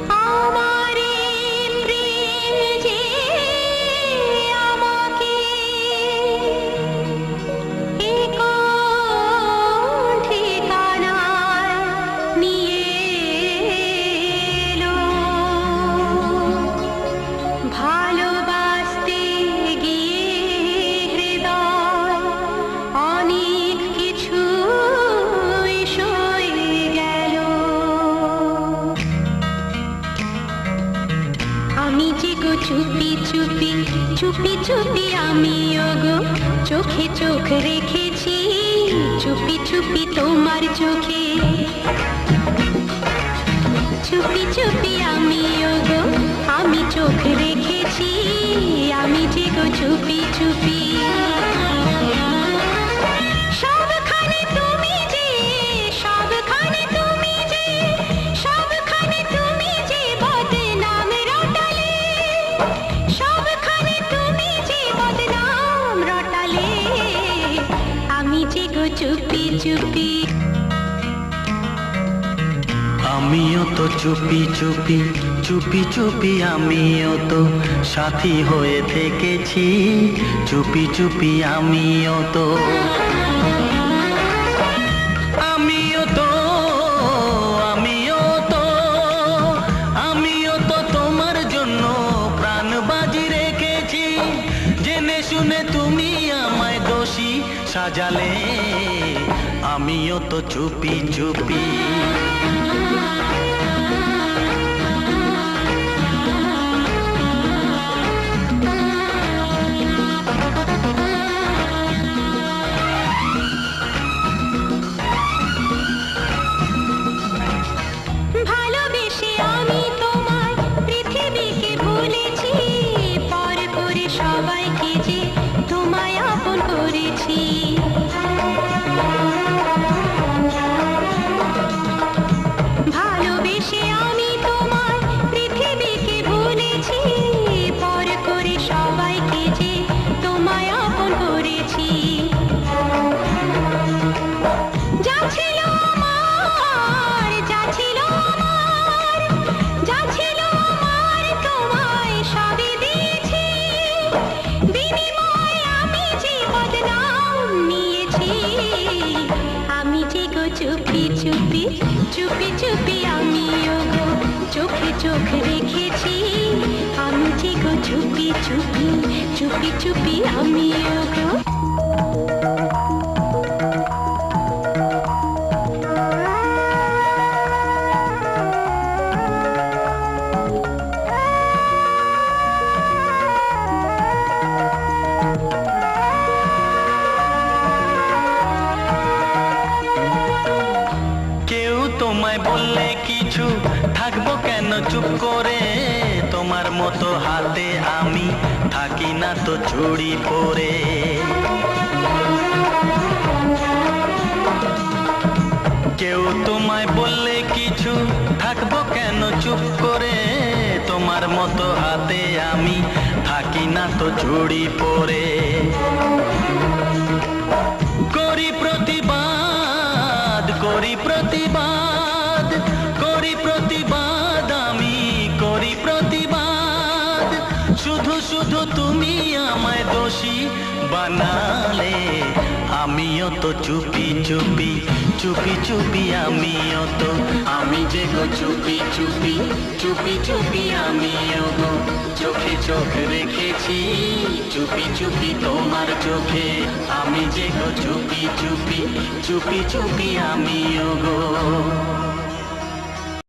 আমারে প্রেম যে আমাকে এ কোন ঠিকানায় নিয়ে এলো। ভালোবাসতে গিয়ে হৃদয় অনেক কিছু সয়ে গেল। আমি যে গো চুপি চুপি চুপি চুপি আমিও গো চোখে চোখ রেখেছি চুপি চুপি তোমার চোখে। চুপি চুপি আমিও গো আমি চোখ রেখেছি আমি যে গো চুপি চুপি। সবখানে তুমি যে সবখানে তুমি যে সবখানে তুমি যে বদনাম রটালে। সবখানে তুমি যে বদনাম রটালে আমি যে গো চুপি চুপি। আমিও তো চুপি চুপি চুপি চুপি আমিও তো সাথী হয়ে থেকেছি চুপি চুপি আমিও তো। আমিও তো আমিও তো আমিও তো তোমার জন্য প্রাণ বাজি রেখেছি জেনে শুনে তুমি আমায় দোষী সাজালে আমিও তো চুপি চুপি। ভালোবেসে আমি তোমায় পৃথিবীকে ভুলেছি পর করে সবাইকে যে তোমায় আপন করেছি। ভালোবেসে আমি তোমায় পৃথিবীকে ভুলেছি পর করে সবাইকে যে তোমায় আপন করেছি। যা ছিল আমার যা ছিল আমার যা ছিল আমার তোমায় সবই দিয়েছি বিনিময়ে আমি যে বদনাম নিয়েছি। আমি যে গো চুপি চুপি চুপি চুপি আমিও গো চোখে চোখ রেখেছি আমি যে গো চুপি চুপি চুপি চুপি আমিও গো। কেউ তোমায় বললে কিছু থাকবো কেন চুপ করে তোমার মতো হাতে আমি থাকি না তো চুড়ি পরে। কেউ তোমায় বললে কিছু থাকবো কেন চুপ করে তোমার মতো হাতে আমি থাকি না তো চুড়ি পরে। করি প্রতিবাদ করি প্রতিবাদ করি প্রতিবাদ আমি করি প্রতিবাদ শুধু শুধু তুমি আমায় দোষী বানালে আমিও তো চুপি চুপি চুপি চুপি আমিও তো। আমি যে গো চুপি চুপি চুপি চুপি আমিও গো চোখে চোখ রেখেছি চুপি চুপি তোমার চোখে। আমি যে গো চুপি চুপি চুপি চুপি আমিও গো।